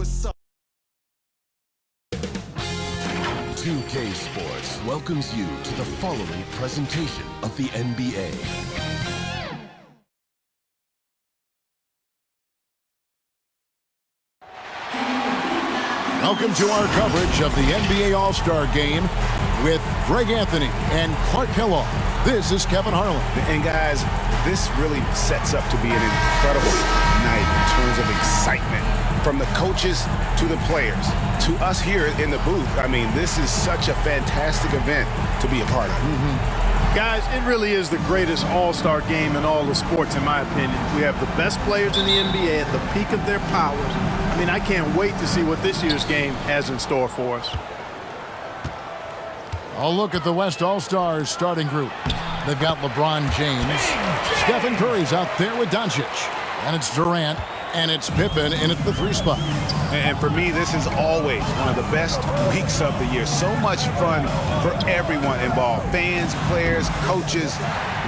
what's up. 2K Sports welcomes you to the following presentation of the NBA. Welcome to our coverage of the NBA All-Star Game with Greg Anthony and Clark Kellogg. This is Kevin Harlan. And guys, this really sets up to be an incredible night in terms of excitement. From the coaches to the players, to us here in the booth. I mean, this is such a fantastic event to be a part of. Guys, it really is the greatest all-star game in all the sports, in my opinion. We have the best players in the NBA at the peak of their powers. I mean, I can't wait to see what this year's game has in store for us. I'll look at the West All-Stars starting group. They've got LeBron James. Steph Curry's out there with Doncic. And it's Durant. And it's Pippen in at the 3 spot. And for me, this is always one of the best weeks of the year. So much fun for everyone involved. Fans, players, coaches.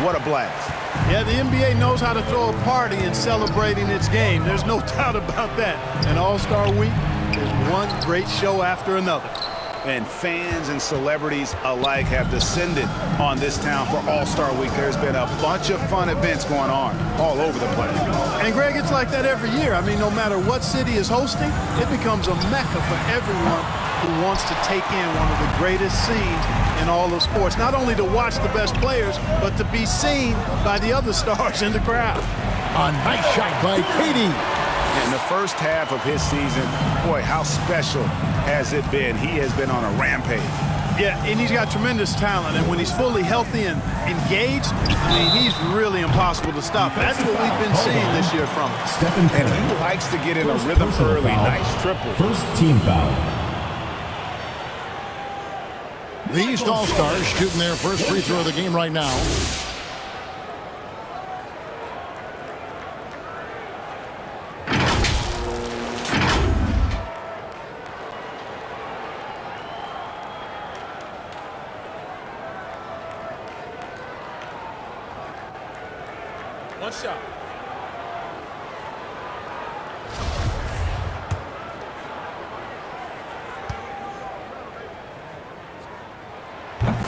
What a blast. Yeah, the NBA knows how to throw a party in celebrating its game. There's no doubt about that. And All-Star Week is one great show after another. And fans and celebrities alike have descended on this town for All-Star Week. There's been a bunch of fun events going on all over the place. And Greg, it's like that every year. I mean, no matter what city is hosting, it becomes a mecca for everyone who wants to take in one of the greatest scenes in all of sports. Not only to watch the best players, but to be seen by the other stars in the crowd. A nice shot by KD. In the first half of his season, boy, how special has it been? He has been on a rampage. Yeah, and he's got tremendous talent, and when he's fully healthy and engaged, I mean, he's really impossible to stop. That's what we've been seeing this year from him. And he likes to get in a rhythm early. Nice triple. First team foul. The East All-Stars shooting their first free throw of the game right now. One shot.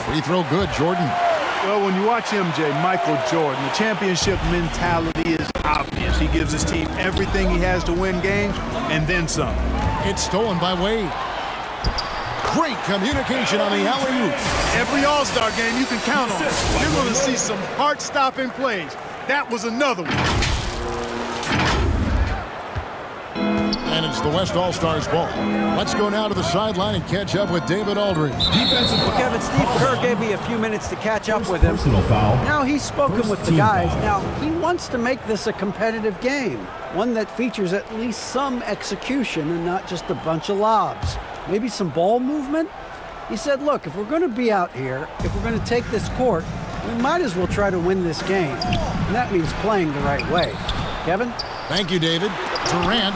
Free throw good, Jordan. Well, when you watch MJ, Michael Jordan, the championship mentality is obvious. He gives his team everything he has to win games, and then some. It's stolen by Wade. Great communication on the alley-oop. Every All-Star game you can count on. You're going to see some heart-stopping plays. That was another one. And it's the West All-Stars ball. Let's go now to the sideline and catch up with David Aldridge. Defensive Well, Kevin, Steve Kerr gave me a few minutes to catch up with him. personal foul. Now he's spoken First with the team guys. foul. Now he wants to make this a competitive game, one that features at least some execution and not just a bunch of lobs. Maybe some ball movement. He said, look, if we're going to be out here, if we're going to take this court, we might as well try to win this game. And that means playing the right way. Kevin? Thank you, David. Durant,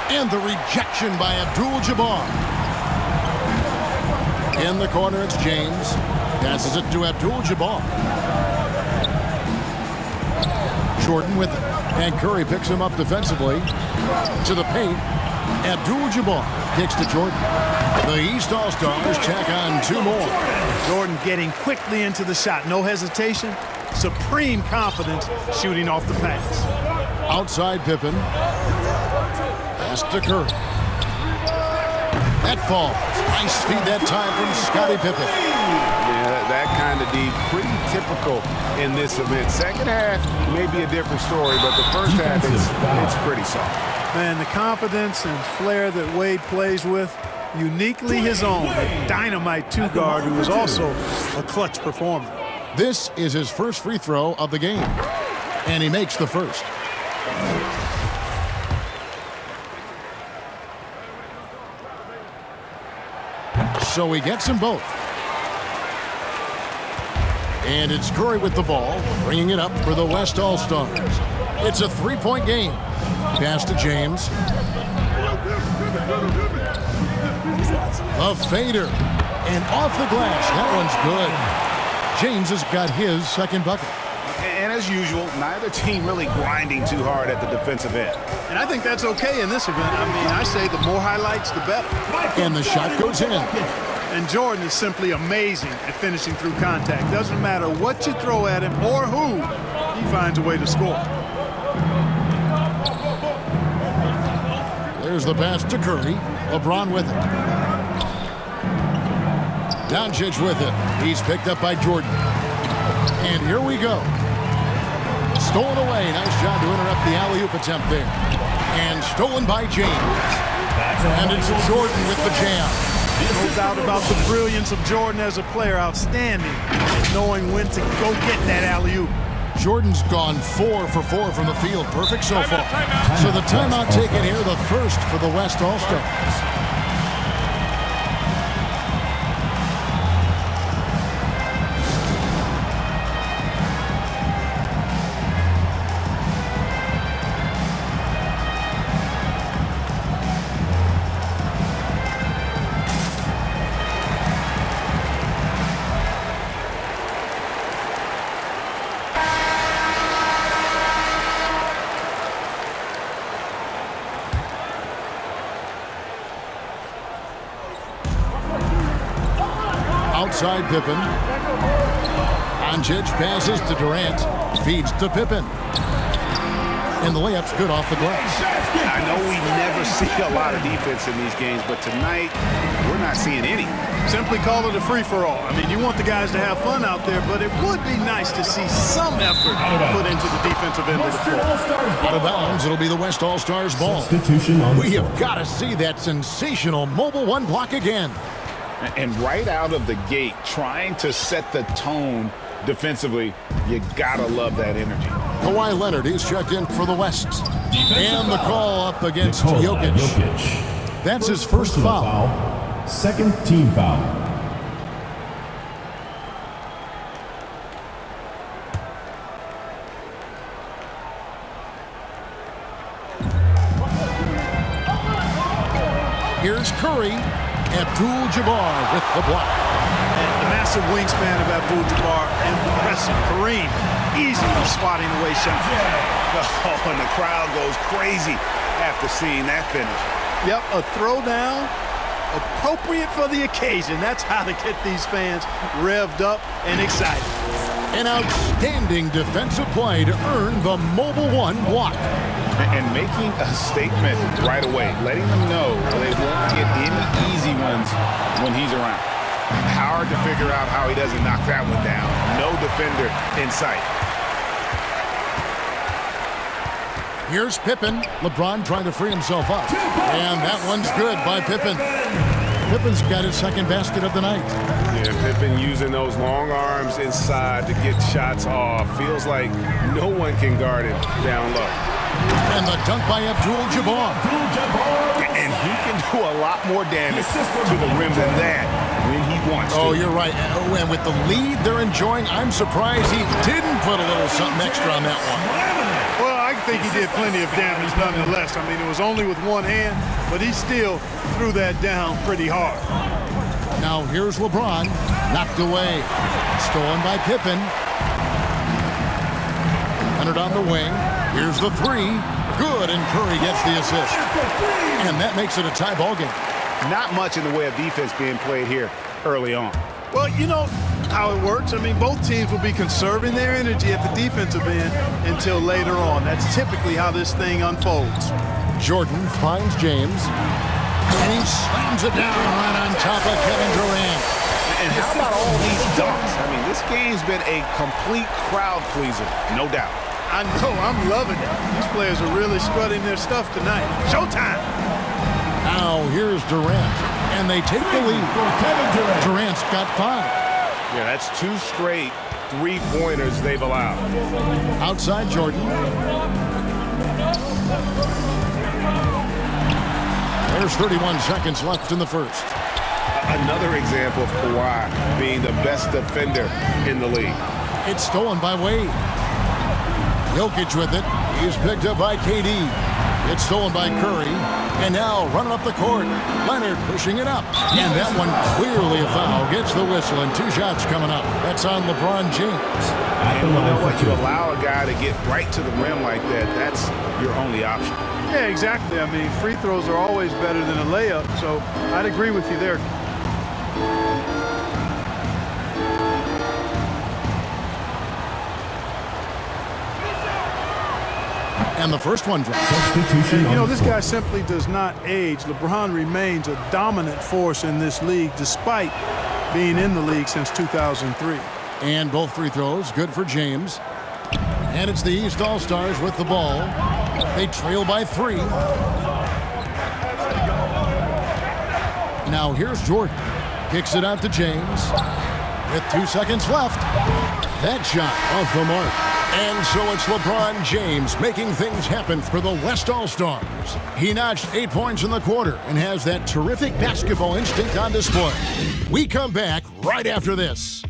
and the rejection by Abdul-Jabbar. In the corner, it's James. Passes it to Abdul-Jabbar. Jordan with it. And Curry picks him up defensively. To the paint. Abdul-Jabbar kicks to Jordan. The East All-Stars tack on 2 more. Jordan getting quickly into the shot. No hesitation. Supreme confidence shooting off the pass. Outside Pippen. Pass to Curry. That falls. Nice feed that time from Scottie Pippen. Yeah, that kind of D, pretty typical in this event. Second half may be a different story, but the first half it's pretty soft. Man, the confidence and flair that Wade plays with, uniquely his own. A dynamite 2-guard who is also a clutch performer. This is his first free throw of the game. And he makes the first. So he gets them both. And it's Curry with the ball, bringing it up for the West All-Stars. It's a 3-point game. Pass to James. A fader. And off the glass. That one's good. James has got his second bucket. And And as usual, neither team really grinding too hard at the defensive end. And I think that's okay in this event. I mean, I say the more highlights, the better. And the shot goes in. And Jordan is simply amazing at finishing through contact. Doesn't matter what you throw at him or who, he finds a way to score. There's the pass to Curry. LeBron with it. Doncic with it. He's picked up by Jordan. And here we go. Stolen away. Nice job to interrupt the alley-oop attempt there. And stolen by James. And it's Jordan with the jam. No doubt about the brilliance of Jordan as a player. Outstanding at knowing when to go get that alley-oop. Jordan's gone 4 for 4 from the field. Perfect so far. So the timeout taken here, the first for the West All-Stars. Outside Pippen. Doncic passes to Durant. Feeds to Pippen. And the layup's good off the glass. I know we never see a lot of defense in these games, but tonight we're not seeing any. Simply call it a free-for-all. I mean, you want the guys to have fun out there, but it would be nice to see some effort put into the defensive end of the floor. Out of bounds, it'll be the West All-Stars ball. We have got to see that sensational mobile one block again. And right out of the gate, trying to set the tone defensively, you gotta love that energy. Kawhi Leonard, he's checked in for the West. And the call up against Jokic. That's his first foul. Second team foul. Here's Curry. Abdul-Jabbar with the block. And the massive wingspan of Abdul-Jabbar, impressive. Kareem, easily swatting away shots. Oh, and the crowd goes crazy after seeing that finish. Yep, a throwdown appropriate for the occasion. That's how to get these fans revved up and excited. An outstanding defensive play to earn the mobile one block. And making a statement right away, letting them know they won't get any easy ones when he's around. Hard to figure out how he doesn't knock that one down. No defender in sight. Here's Pippen. LeBron trying to free himself up. And that one's good by Pippen. Pippen's got his second basket of the night. Yeah, Pippen using those long arms inside to get shots off. Feels like no one can guard him down low. And the dunk by Abdul-Jabbar. And he can do a lot more damage to the rim than that when he wants to. Oh, you're right. Oh, and with the lead they're enjoying, I'm surprised he didn't put a little something extra on that one. Well, I think he did plenty of damage nonetheless. I mean, it was only with one hand, but he still threw that down pretty hard. Now here's LeBron. Knocked away. Stolen by Pippen. Leonard on the wing. Here's the three. Good, and Curry gets the assist. And that makes it a tie ball game. Not much in the way of defense being played here early on. Well, you know how it works. I mean, both teams will be conserving their energy at the defensive end until later on. That's typically how this thing unfolds. Jordan finds James. And he slams it down right on top of Kevin Durant. And how about all these dunks? I mean, this game's been a complete crowd pleaser, no doubt. I know, I'm loving it. These players are really strutting their stuff tonight. Showtime! Now here's Durant, and they take the lead. Durant's got 5. Yeah, that's 2 straight three-pointers they've allowed. Outside Jordan. There's 31 seconds left in the first. Another example of Kawhi being the best defender in the league. It's stolen by Wade. Jokic with it. He's picked up by KD. It's stolen by Curry. And now running up the court. Leonard pushing it up. And that one clearly a foul. Gets the whistle and 2 shots coming up. That's on LeBron James. And you know what? You allow a guy to get right to the rim like that. That's your only option. Yeah, exactly. I mean, free throws are always better than a layup, so I'd agree with you there. And the first one drops. Substitution. You know, this guy simply does not age. LeBron remains a dominant force in this league despite being in the league since 2003. And both free throws good for James. And it's the East All-Stars with the ball. They trail by 3. Now here's Jordan. Kicks it out to James. With 2 seconds left. That shot off the mark. And so it's LeBron James making things happen for the West All-Stars. He notched 8 points in the quarter and has that terrific basketball instinct on display. We come back right after this.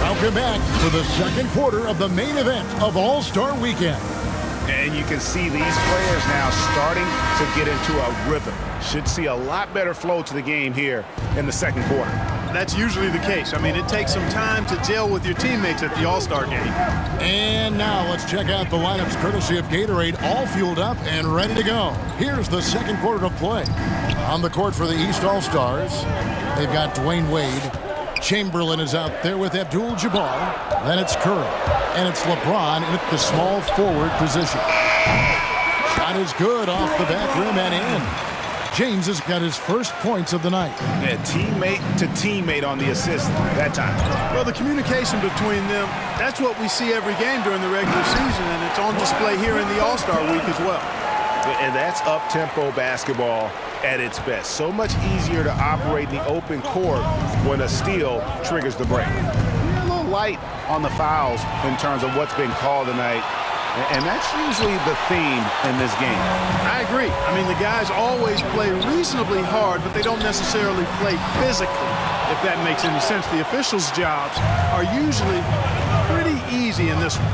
Welcome back to the second quarter of the main event of All-Star Weekend. And you can see these players now starting to get into a rhythm. Should see a lot better flow to the game here in the second quarter. That's usually the case. I mean, it takes some time to gel with your teammates at the All-Star game. And now let's check out the lineups courtesy of Gatorade, all fueled up and ready to go. Here's the second quarter of play. On the court for the East All-Stars, they've got Dwayne Wade. Chamberlain is out there with Abdul-Jabbar. Then it's Curry. And it's LeBron in the small forward position. Shot is good off the back rim and in. James has got his first points of the night. Yeah, teammate to teammate on the assist that time. Well, the communication between them, that's what we see every game during the regular season, and it's on display here in the All-Star week as well. And that's up-tempo basketball at its best. So much easier to operate the open court when a steal triggers the break. We're a little light on the fouls in terms of what's been called tonight. And that's usually the theme in this game. I agree. I mean, the guys always play reasonably hard, but they don't necessarily play physically, if that makes any sense. The officials' jobs are usually pretty easy in this one.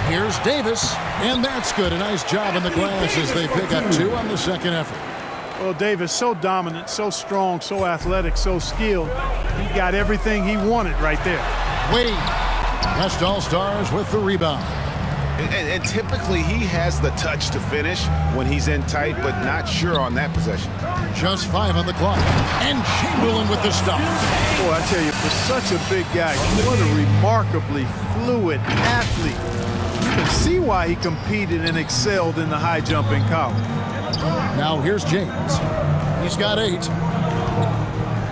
Here's Davis, and that's good. A nice job in the glass as they pick up 2 on the second effort. Well, Davis, so dominant, so strong, so athletic, so skilled. He got everything he wanted right there. Wade. West All-Stars with the rebound. And typically he has the touch to finish when he's in tight, but not sure on that possession. Just 5 on the clock. And Chamberlain with the stop. Boy, I tell you, for such a big guy, what a remarkably fluid athlete. You can see why he competed and excelled in the high jump in college. Now here's James. He's got 8.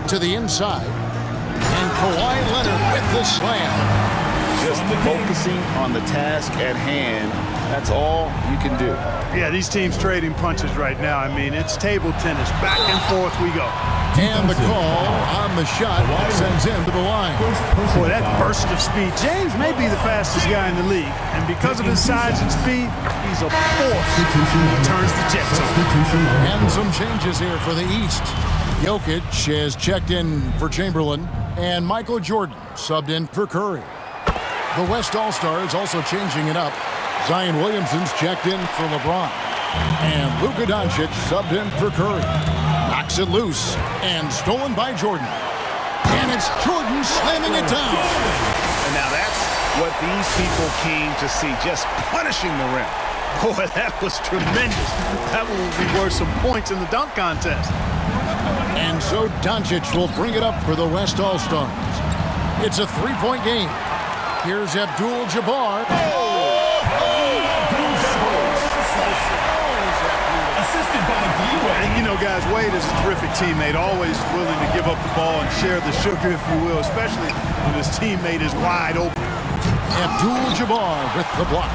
To the inside. And Kawhi Leonard with the slam. Just focusing on the task at hand, that's all you can do. Yeah, these teams trading punches right now. I mean, it's table tennis. Back and forth we go. And the call on the shot sends him to the line. Boy, that burst of speed. James may be the fastest guy in the league, and because of his size and speed, he's a force. He turns the Jets on. And some changes here for the East. Jokic has checked in for Chamberlain, and Michael Jordan subbed in for Curry. The West All-Stars also changing it up. Zion Williamson's checked in for LeBron. And Luka Doncic subbed in for Curry. Knocks it loose and stolen by Jordan. And it's Jordan slamming it down. And now that's what these people came to see, just punishing the rim. Boy, that was tremendous. That one will be worth some points in the dunk contest. And so Doncic will bring it up for the West All-Stars. It's a 3-point game. Here's Abdul-Jabbar. And you know, guys, Wade is a terrific teammate, always willing to give up the ball and share the sugar, if you will, especially when his teammate is wide open. Abdul-Jabbar with the block.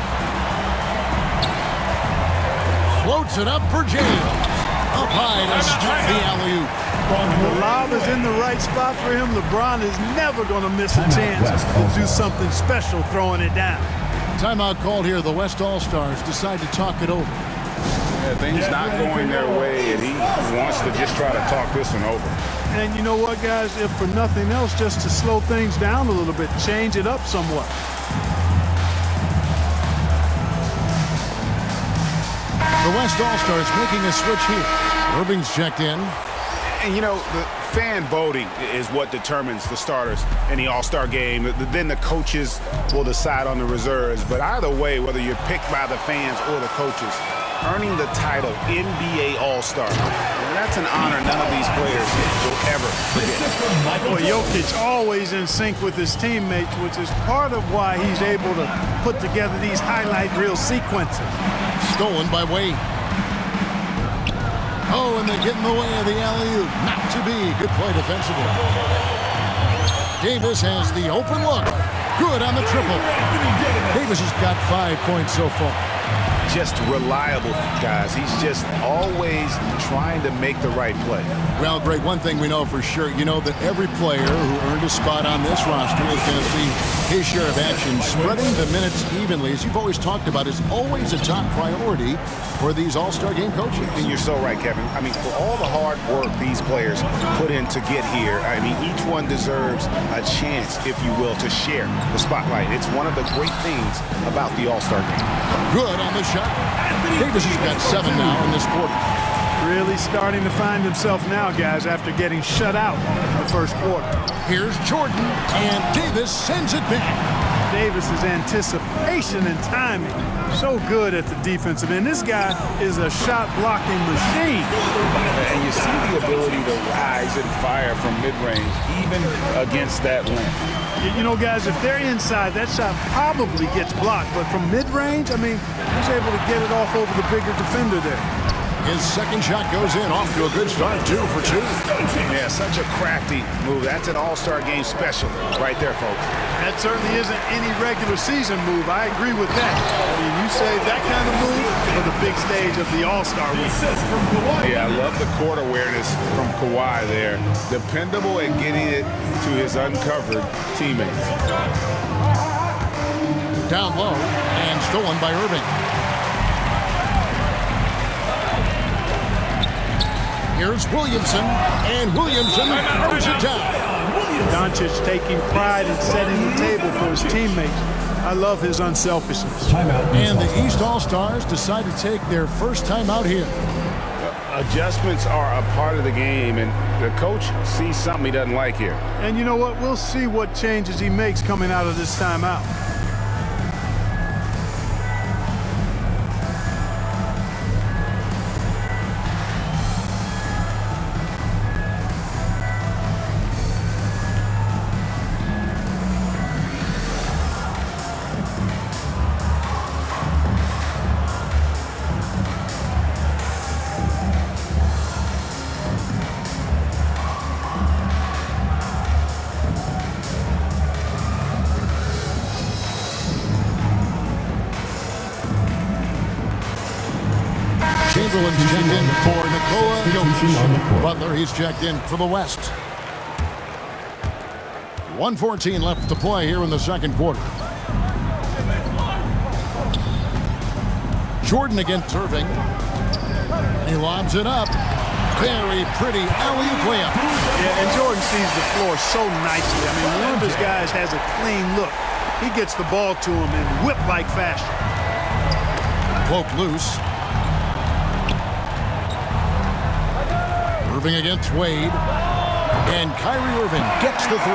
Floats it up for James. Up high to stop the alley-oop. The lob is in the right spot for him. LeBron is never going to miss a chance to do something special throwing it down. Timeout called here. The West All-Stars decide to talk it over. Yeah, things not going their way, and he wants to just try to talk this one over. And you know what, guys? If for nothing else, just to slow things down a little bit, change it up somewhat. The West All-Stars making a switch here. Irving's checked in. And, you know, the fan voting is what determines the starters in the All-Star game. Then the coaches will decide on the reserves. But either way, whether you're picked by the fans or the coaches, earning the title NBA All-Star, that's an honor none of these players will ever forget. Boy, Jokic always in sync with his teammates, which is part of why he's able to put together these highlight reel sequences. Stolen by Wade. Oh, and they get in the way of the alley-oop. Not to be. Good play defensively. Davis has the open look. Good on the triple. Davis has got 5 points so far. Just reliable, guys. He's just always trying to make the right play. Well, Greg, one thing we know for sure, you know that every player who earned a spot on this roster is going to see his share of action. Spreading the minutes evenly, as you've always talked about, is always a top priority for these All-Star game coaches. And you're so right, Kevin. I mean, for all the hard work these players put in to get here, I mean, each one deserves a chance, if you will, to share the spotlight. It's one of the great things about the All-Star game. Good on the shot. Davis has got 7 now in this quarter. Really starting to find himself now, guys, after getting shut out in the first quarter. Here's Jordan, and Davis sends it back. Davis's anticipation and timing, so good at the defensive end. This guy is a shot-blocking machine. And you see the ability to rise and fire from mid-range, even against that length. You know, guys, if they're inside, that shot probably gets blocked. But from mid-range, I mean, he's able to get it off over the bigger defender there. His second shot goes in, off to a good start, 2 for 2. Yeah, such a crafty move. That's an All-Star game special right there, folks. That certainly isn't any regular season move. I agree with that. I mean, you save that kind of move for the big stage of the All-Star week. Yeah, I love the court awareness from Kawhi there. Dependable at getting it to his uncovered teammates. Down low and stolen by Irving. Here's Williamson, and Williamson throws it down. Doncic taking pride in setting the table for his teammates. I love his unselfishness. Timeout. And the East All-Stars decide to take their first timeout here. Adjustments are a part of the game, and the coach sees something he doesn't like here. And you know what? We'll see what changes he makes coming out of this timeout. Chamberlain's checked in for Nikola Jokic. Butler, he's checked in for the West. 1:14 left to play here in the second quarter. Jordan against Irving. And he lobs it up. Very pretty alley-oop layup. Yeah, and Jordan sees the floor so nicely. I mean, one of his guys has a clean look. He gets the ball to him in whip-like fashion. Poke loose. Irving against Wade. And Kyrie Irving gets the 3.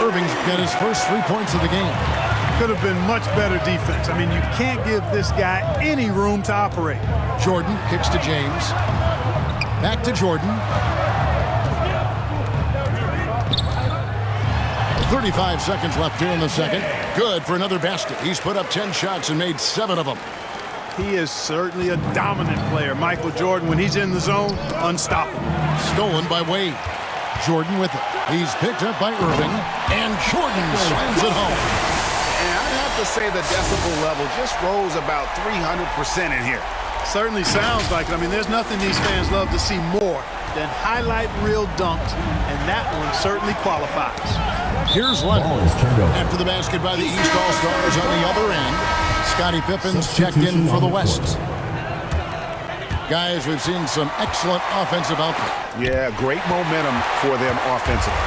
Irving's got his first 3 points of the game. Could have been much better defense. I mean, you can't give this guy any room to operate. Jordan kicks to James. Back to Jordan. 35 seconds left here in the second. Good for another basket. He's put up 10 shots and made 7 of them. He is certainly a dominant player. Michael Jordan, when he's in the zone, unstoppable. Stolen by Wade. Jordan with it. He's picked up by Irving, and Jordan slams it home. And I have to say the decibel level just rose about 300% in here. Certainly sounds like it. I mean, there's nothing these fans love to see more than highlight reel dunks, and that one certainly qualifies. Here's Leonard. After the basket by the East All-Stars on the other end, Scottie Pippen's checked in for the West. Guys, we've seen some excellent offensive output. Yeah, great momentum for them offensively.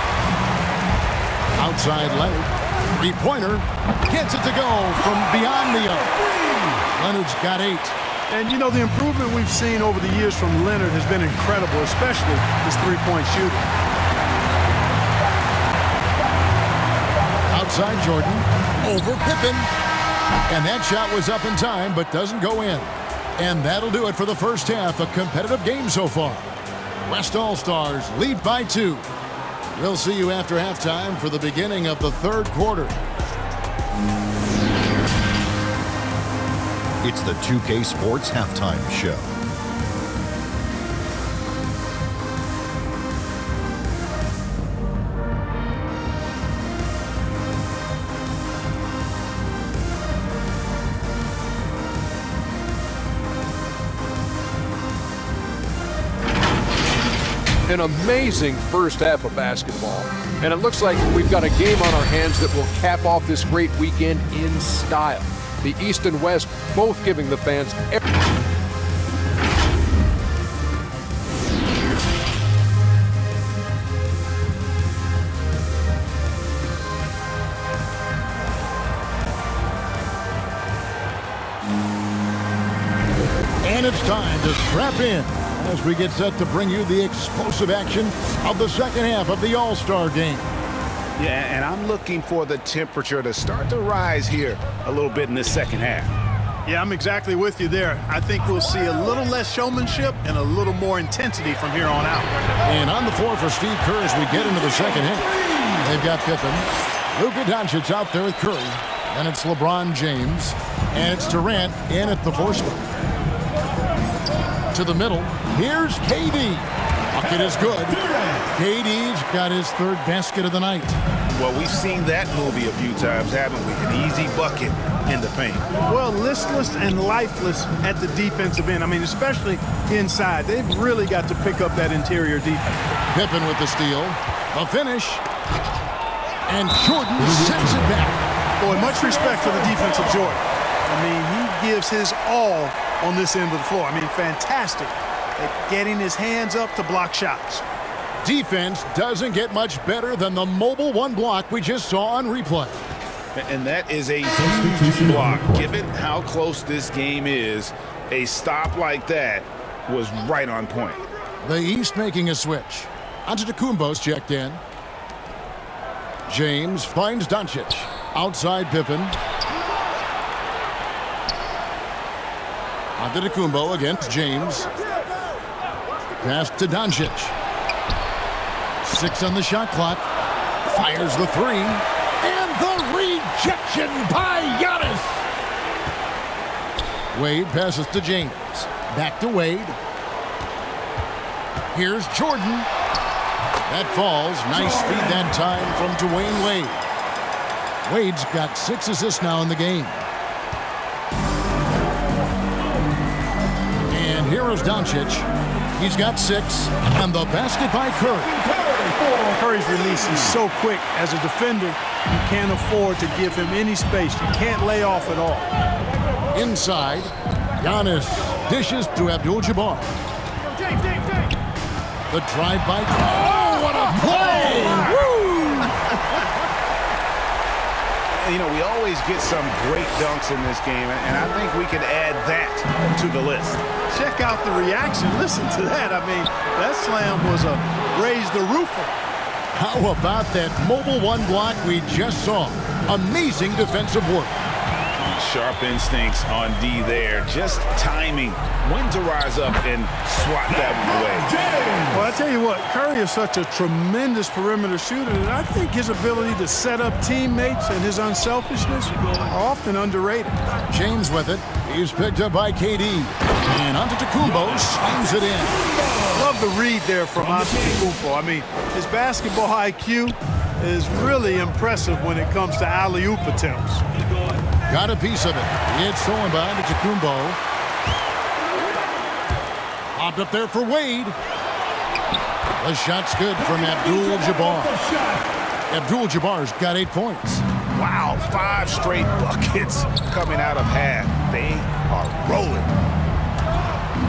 Outside Leonard. Three-pointer. Gets it to go from beyond the arc. Leonard's got 8. And, you know, the improvement we've seen over the years from Leonard has been incredible, especially his three-point shooting. Outside Jordan. Over Pippen. And that shot was up in time, but doesn't go in. And that'll do it for the first half. A competitive game so far. West All-Stars lead by 2. We'll see you after halftime for the beginning of the third quarter. It's the 2K Sports Halftime Show. An amazing first half of basketball. And it looks like we've got a game on our hands that will cap off this great weekend in style. The East and West both giving the fans And it's time to strap in as we get set to bring you the explosive action of the second half of the All-Star game. Yeah, and I'm looking for the temperature to start to rise here a little bit in this second half. Yeah, I'm exactly with you there. I think we'll see a little less showmanship and a little more intensity from here on out. And on the floor for Steve Kerr as we get into the second half. They've got Pippen. Luka Doncic out there with Curry. And it's LeBron James. And it's Durant in at the 4 spot. To the middle. Here's KD. Bucket is good. KD's got his 3rd basket of the night. Well, we've seen that movie a few times, haven't we? An easy bucket in the paint. Well, listless and lifeless at the defensive end. I mean, especially inside. They've really got to pick up that interior defense. Pippen with the steal. The finish. And Jordan sends it back. Boy, much respect for the defense of Jordan. I mean, he gives his all on this end of the floor. I mean, fantastic at getting his hands up to block shots. Defense doesn't get much better than the mobile 1 block we just saw on replay. And that is a huge block. Given how close this game is, a stop like that was right on point. The East making a switch. Antetokounmpo's checked in. James finds Doncic. Outside Pippen. Antetokounmpo against James. Pass to Doncic. 6 on the shot clock. Fires the 3. And the rejection by Giannis. Wade passes to James. Back to Wade. Here's Jordan. That falls. Nice feed that time from Dwayne Wade. Wade's got 6 assists now in the game. And here is Doncic. He's got 6. And the basket by Curry. Curry's release is so quick. As a defender, you can't afford to give him any space. You can't lay off at all. Inside, Giannis dishes to Abdul-Jabbar. The drive by... Oh, what a play! You know, we always get some great dunks in this game, and I think we could add that to the list. Check out the reaction. Listen to that. I mean, that slam was a raise the roofer. How about that mobile 1 block we just saw? Amazing defensive work. Sharp instincts on D there. Just timing when to rise up and swat that one away. Well, I tell you what, Curry is such a tremendous perimeter shooter, and I think his ability to set up teammates and his unselfishness are often underrated. James with it. He's picked up by KD. And Antetokounmpo slams it in. Love the read there from Antetokounmpo. I mean, his basketball IQ is really impressive when it comes to alley-oop attempts. Got a piece of it. It's stolen by Antetokounmpo. Popped up there for Wade. The shot's good from Abdul-Jabbar. Abdul-Jabbar's got 8 points. Wow, 5 straight buckets coming out of half. They are rolling.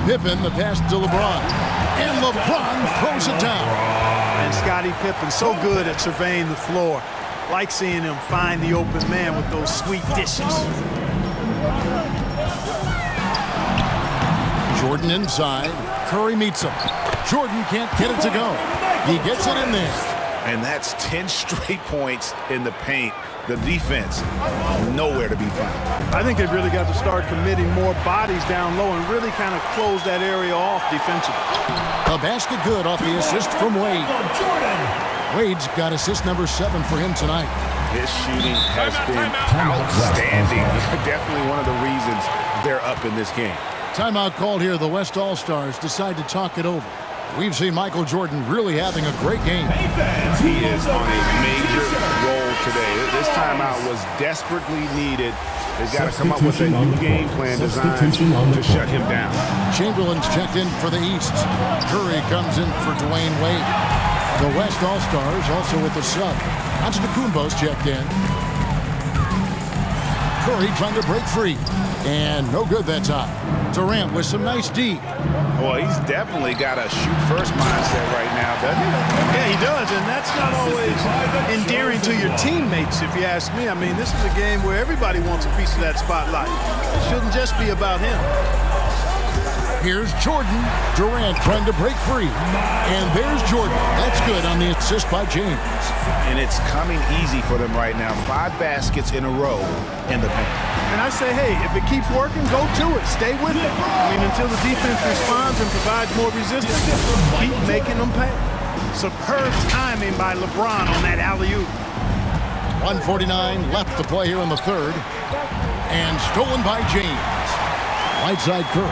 Pippen, the pass to LeBron. And LeBron throws it down. And Scottie Pippen, so good at surveying the floor. Like seeing him find the open man with those sweet dishes. Jordan inside. Curry meets him. Jordan can't get it to go. He gets it in there. And that's 10 straight points in the paint. The defense, nowhere to be found. I think they've really got to start committing more bodies down low and really kind of close that area off defensively. A basket good off the assist from Wade. Wade's got assist number 7 for him tonight. His shooting has been outstanding. Definitely one of the reasons they're up in this game. Timeout called here. The West All-Stars decide to talk it over. We've seen Michael Jordan really having a great game. He is on a major roll today. This timeout was desperately needed. They've got to come up with a new game plan designed to shut him down. Chamberlain's checked in for the East. Curry comes in for Dwayne Wade. The West All-Stars also with the sub. Antetokounmpo's checked in. Curry trying to break free. And no good that time. Durant with some nice D. Well, he's definitely got a shoot-first mindset right now, doesn't he? Yeah, he does, and that's not always endearing to your teammates, if you ask me. I mean, this is a game where everybody wants a piece of that spotlight. It shouldn't just be about him. Here's Jordan. Durant trying to break free. And there's Jordan. That's good on the assist by James. And it's coming easy for them right now. 5 baskets in a row in the paint. And I say, hey, if it keeps working, go to it. Stay with it. I mean, until the defense responds and provides more resistance, keep making them pay. Superb timing by LeBron on that alley-oop. 1:49 left to play here in the third. And stolen by James. Right side Curry.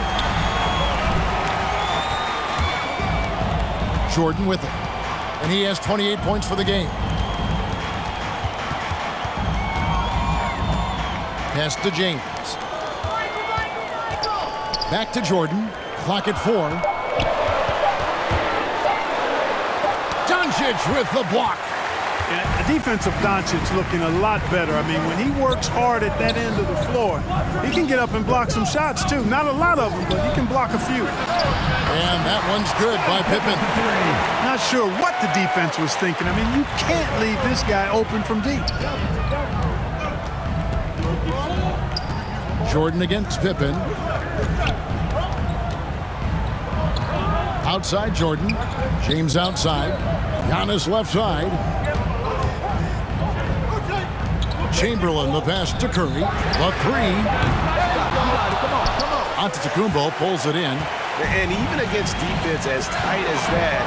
Jordan with it. And he has 28 points for the game. Pass to James. Back to Jordan. Clock at 4. Doncic with the block. Yeah, the defensive Doncic looking a lot better. I mean, when he works hard at that end of the floor, he can get up and block some shots, too. Not a lot of them, but he can block a few. And that one's good by Pippen. Not sure what the defense was thinking. I mean, you can't leave this guy open from deep. Jordan against Pippen. Outside Jordan. James outside. Giannis left side. Chamberlain the pass to Curry. The 3. Antetokounmpo pulls it in. And even against defense as tight as that,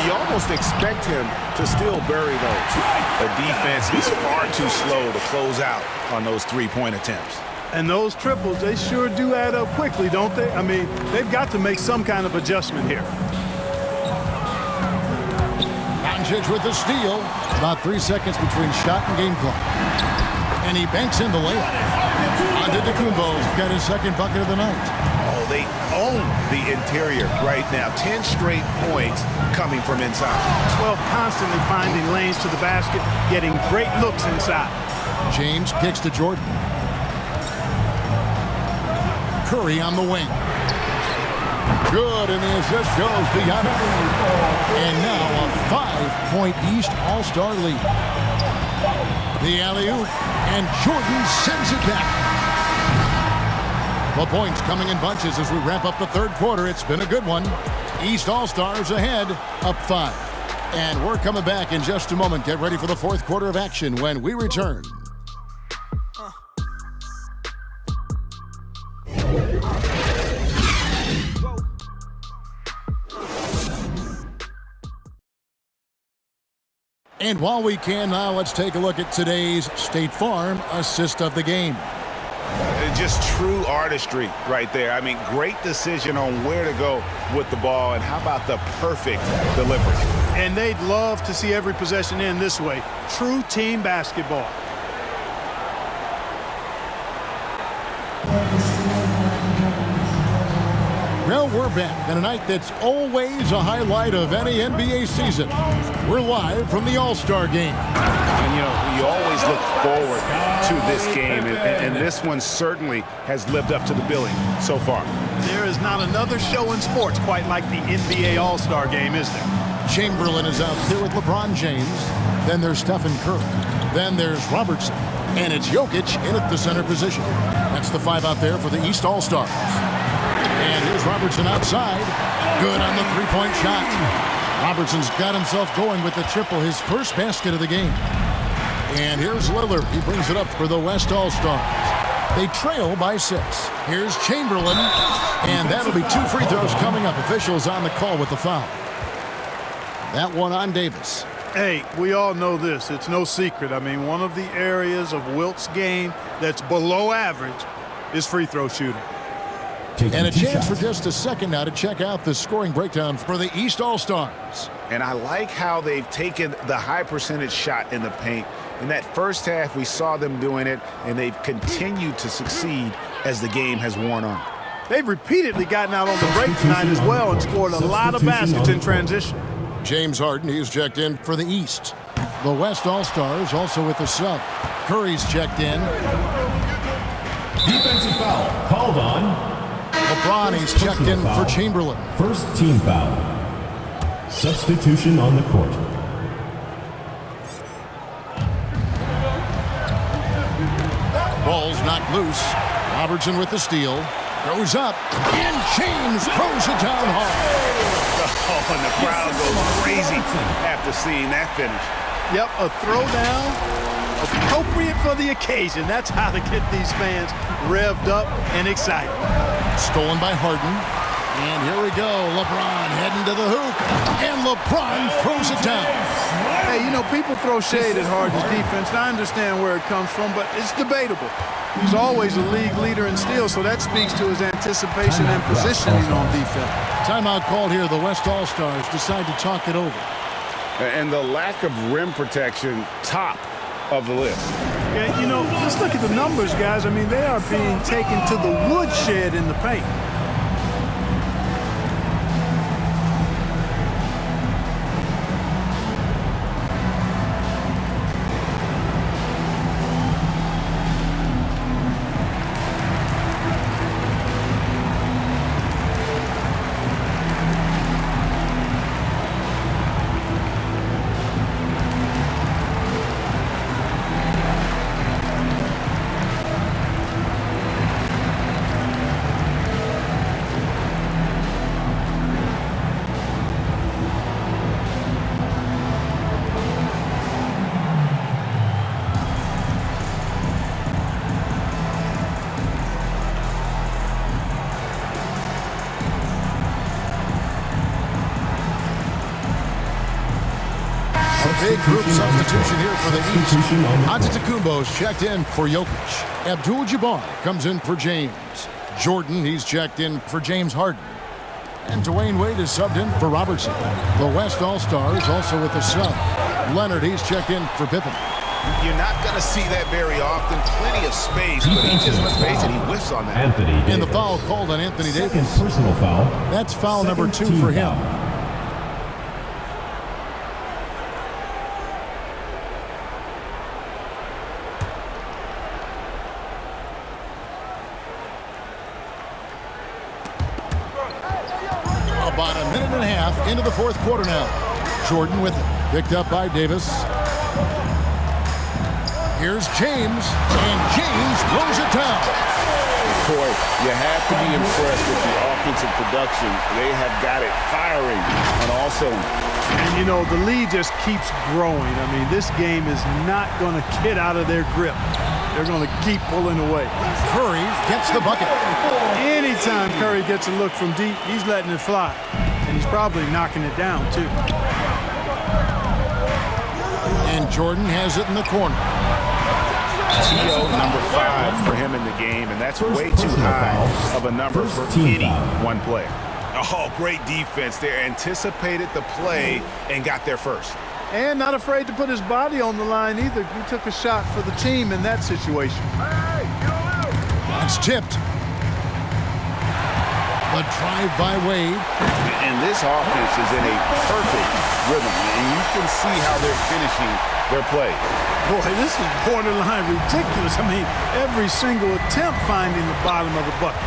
you almost expect him to still bury those. The defense is far too slow to close out on those 3-point attempts. And those triples, they sure do add up quickly, don't they? I mean, they've got to make some kind of adjustment here. Doncic with the steal. About 3 seconds between shot and game clock. And he banks in the layup. Antetokounmpo's got his second bucket of the night. Oh, they own the interior right now. 10 straight points coming from inside. 12 constantly finding lanes to the basket, getting great looks inside. James kicks to Jordan. Curry on the wing. Good, and the assist goes to Giannis. And now a 5-point East All-Star lead. The alley-oop, and Jordan sends it back. The points coming in bunches as we wrap up the third quarter. It's been a good one. East All-Stars ahead, up 5. And we're coming back in just a moment. Get ready for the fourth quarter of action when we return. And while we can now, let's take a look at today's State Farm assist of the game. Just true artistry right there. I mean, great decision on where to go with the ball, and how about the perfect delivery? And they'd love to see every possession end this way. True team basketball. Well, we're back on a night that's always a highlight of any NBA season. We're live from the All-Star Game. And, you know, you always look forward to this game, and this one certainly has lived up to the billing so far. There is not another show in sports quite like the NBA All-Star Game, is there? Chamberlain is out there with LeBron James. Then there's Stephen Curry. Then there's Robertson. And it's Jokic in at the center position. That's the 5 out there for the East All-Stars. And here's Robertson outside. Good on the three-point shot. Robertson's got himself going with the triple, his first basket of the game. And here's Lillard. He brings it up for the West All-Stars. They trail by 6. Here's Chamberlain. And that'll be 2 free throws coming up. Officials on the call with the foul. That one on Davis. Hey, we all know this. It's no secret. I mean, one of the areas of Wilt's game that's below average is free throw shooting. And a chance for just a second now to check out the scoring breakdown for the East All-Stars. And I like how they've taken the high percentage shot in the paint. In that first half, we saw them doing it, and they've continued to succeed as the game has worn on. They've repeatedly gotten out on the break tonight as well and scored a lot of baskets in transition. James Harden, he's checked in for the East. The West All-Stars also with the sub. Curry's checked in. Defensive foul called on. LeBron, he's checked in for Chamberlain. First team foul. Substitution on the court. Ball's knocked loose. Robertson with the steal. Goes up. And James throws it down hard. Oh, and the crowd goes crazy after seeing that finish. Yep, a throwdown appropriate for the occasion. That's how to get these fans revved up and excited. Stolen by Harden. And here we go. LeBron heading to the hoop. And LeBron throws it down. Hey, you know, people throw shade at Harden's defense. And I understand where it comes from, but it's debatable. He's always a league leader in steals, so that speaks to his anticipation and positioning on defense. Timeout called here. The West All-Stars decide to talk it over. And the lack of rim protection, top of the list. Yeah, you know, just look at the numbers, guys. I mean, they are being taken to the woodshed in the paint. Big group substitution here for the East. Antetokounmpo's checked in for Jokic. Abdul-Jabbar comes in for James. Jordan, he's checked in for James Harden. And Dwayne Wade is subbed in for Robertson. The West All-Stars also with a sub. Leonard, he's checked in for Pippen. You're not going to see that very often. Plenty of space, but he just, let's face it, he whiffs on that. Anthony Davis. And the foul called on Anthony Davis. Second personal foul. That's foul Second number 2 team for him. foul. About a minute and a half into the fourth quarter now. Jordan with it. Picked up by Davis. Here's James. And James throws it down. Boy, you have to be impressed with the offensive production. They have got it firing on all cylinders. And, you know, the lead just keeps growing. I mean, this game is not going to get out of their grip. They're going to keep pulling away. Curry gets the bucket. Anytime Curry gets a look from deep, he's letting it fly. And he's probably knocking it down, too. And Jordan has it in the corner. TO number 5 for him in the game, and that's way too high of a number for any one player. Oh, great defense there. Anticipated the play and got there first. And not afraid to put his body on the line either. He took a shot for the team in that situation. It's tipped. The drive by Wade. And this offense is in a perfect rhythm, and you can see how they're finishing their play. Boy, this is borderline ridiculous. I mean, every single attempt finding the bottom of the bucket.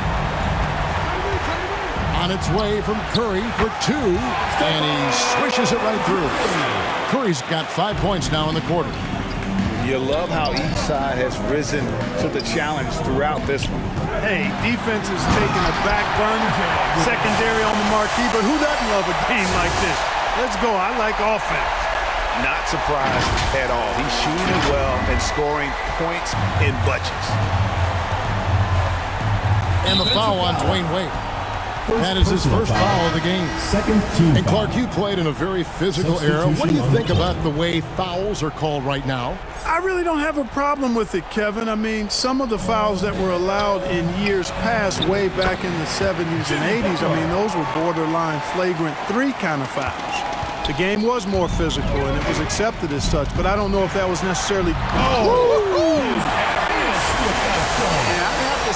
On its way from Curry for 2, and he swishes it right through. Curry's got 5 points now in the quarter. You love how each side has risen to the challenge throughout this one. Hey, defense is taking a back run, secondary on the marquee, but who doesn't love a game like this? Let's go. I like offense. Not surprised at all. He's shooting well and scoring points in bunches. And the foul on Dwayne Wade. That is his first foul of the game. Second team And Clark, foul. you played in a very physical era. What do you think about the way fouls are called right now? I really don't have a problem with it, Kevin. I mean, some of the fouls that were allowed in years past, way back in the 70s and 80s, I mean, those were borderline flagrant 3 kind of fouls. The game was more physical, and it was accepted as such, but I don't know if that was necessarily...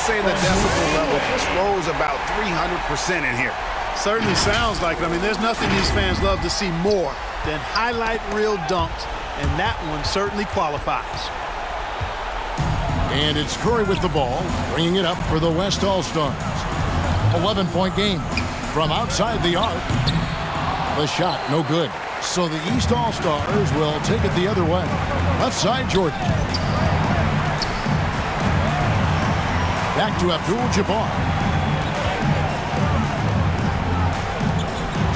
Say the decibel level just rose about 300% in here. Certainly sounds like it. I mean, there's nothing these fans love to see more than highlight reel dunks, and that one certainly qualifies. And it's Curry with the ball, bringing it up for the West All-Stars. 11-point game from outside the arc. The shot, no good. So the East All-Stars will take it the other way. Left side, Jordan. Back to Abdul-Jabbar.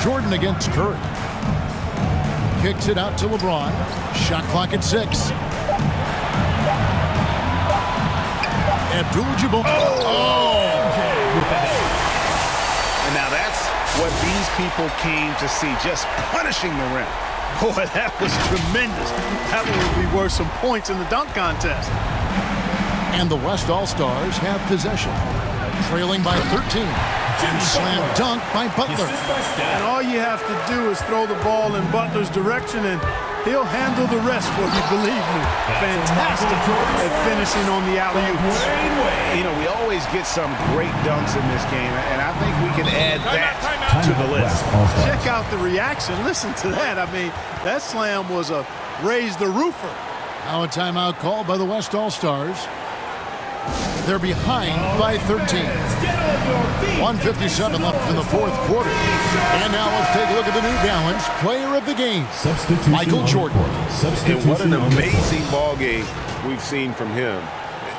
Jordan against Curry. Kicks it out to LeBron. Shot clock at 6. Abdul-Jabbar. And now that's what these people came to see, just punishing the rim. Boy, that was tremendous. That one would be worth some points in the dunk contest. And the West All-Stars have possession, trailing by 13. And slam dunk by Butler. And all you have to do is throw the ball in Butler's direction, and he'll handle the rest for you, believe me. Fantastic at finishing on the alley-oops. You know, we always get some great dunks in this game, and I think we can add that to the list. Check out the reaction. Listen to that. I mean, that slam was a raise the roofer. Now a timeout called by the West All-Stars. They're behind by 13. 1:57 left in the fourth quarter. And now let's take a look at the New Balance player of the game, Michael Jordan. And what an amazing ball game we've seen from him.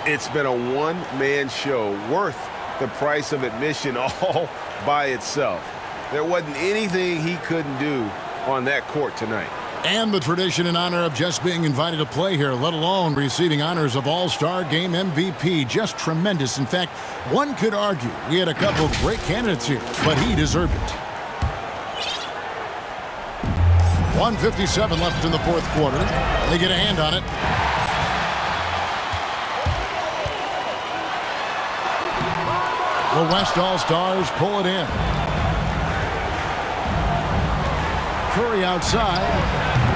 It's been a one-man show worth the price of admission all by itself. There wasn't anything he couldn't do on that court tonight. And the tradition and honor of just being invited to play here, let alone receiving honors of All-Star Game MVP. Just tremendous. In fact, one could argue we had a couple of great candidates here, but he deserved it. 1:57 left in the fourth quarter. They get a hand on it. The West All-Stars pull it in. Curry outside.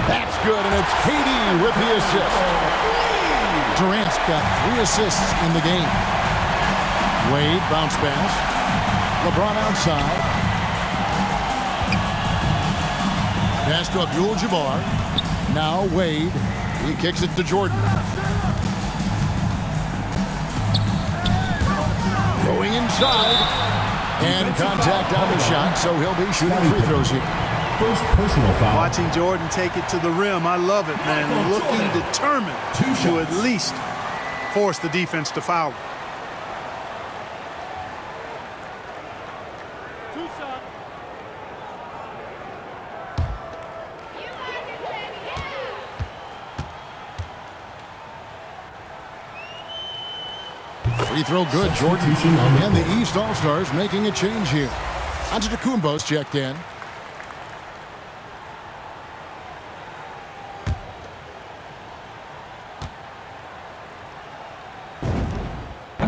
That's good, and it's KD with the assist. Durant's got 3 assists in the game. Wade, bounce pass. LeBron outside. Pass to Abdul-Jabbar. Now Wade. He kicks it to Jordan. Going inside. And contact on the shot, so he'll be shooting free throws here. First personal foul. Watching Jordan take it to the rim, I love it, man. Looking determined to at least force the defense to foul him. Free throw good, Jordan. And the East All-Stars making a change here. Antetokounmpo's checked in.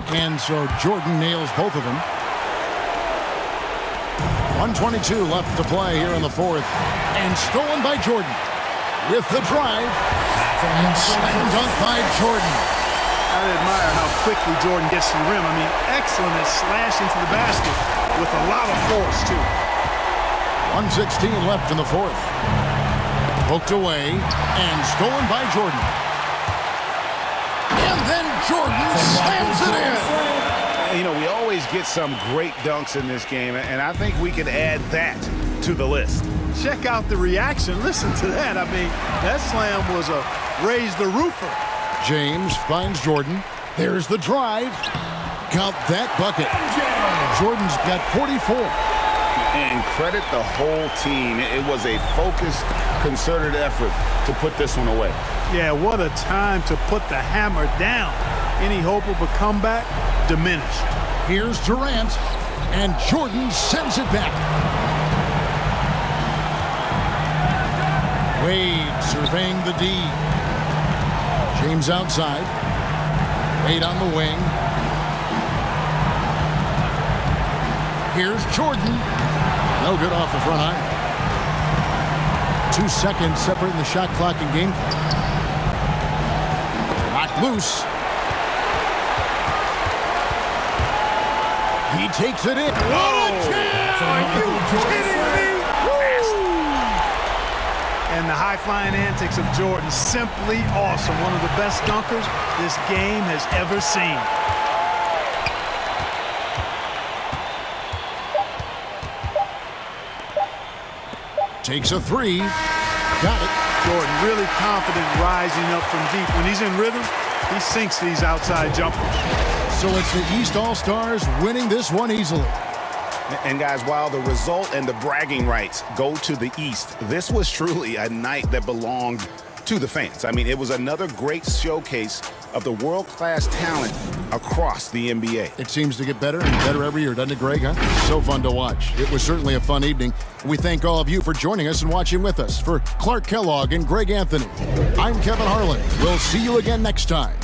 And so Jordan nails both of them. 1:22 left to play here in the fourth. And stolen by Jordan. With the drive. And slam dunk by Jordan. I admire how quickly Jordan gets to the rim. I mean, excellent at slashing to the basket with a lot of force, too. 1:16 left in the fourth. Poked away and stolen by Jordan. And then Jordan slams it in. You know, we always always get some great dunks in this game, and I think we could add that to the list. Check out the reaction. Listen to that. I mean, that slam was a raise the roofer. James finds Jordan. There's the drive. Count that bucket. Jordan's got 44. And credit the whole team. It was a focused, concerted effort to put this one away. Yeah, what a time to put the hammer down. Any hope of a comeback diminished. Here's Durant, and Jordan sends it back. Wade surveying the D. James outside. Wade on the wing. Here's Jordan. No good off the front iron. 2 seconds separating the shot clock and game clock. Knocked loose. He takes it in. What a chance! Are you kidding me? And the high-flying antics of Jordan, simply awesome. One of the best dunkers this game has ever seen. Takes a three. Got it. Jordan really confident rising up from deep. When he's in rhythm, he sinks these outside jumpers. So it's the East All-Stars winning this one easily. And guys, while the result and the bragging rights go to the East, this was truly a night that belonged to the fans. I mean, it was another great showcase of the world-class talent across the NBA. It seems to get better and better every year, doesn't it, Greg? Huh? So fun to watch. It was certainly a fun evening. We thank all of you for joining us and watching with us. For Clark Kellogg and Greg Anthony, I'm Kevin Harlan. We'll see you again next time.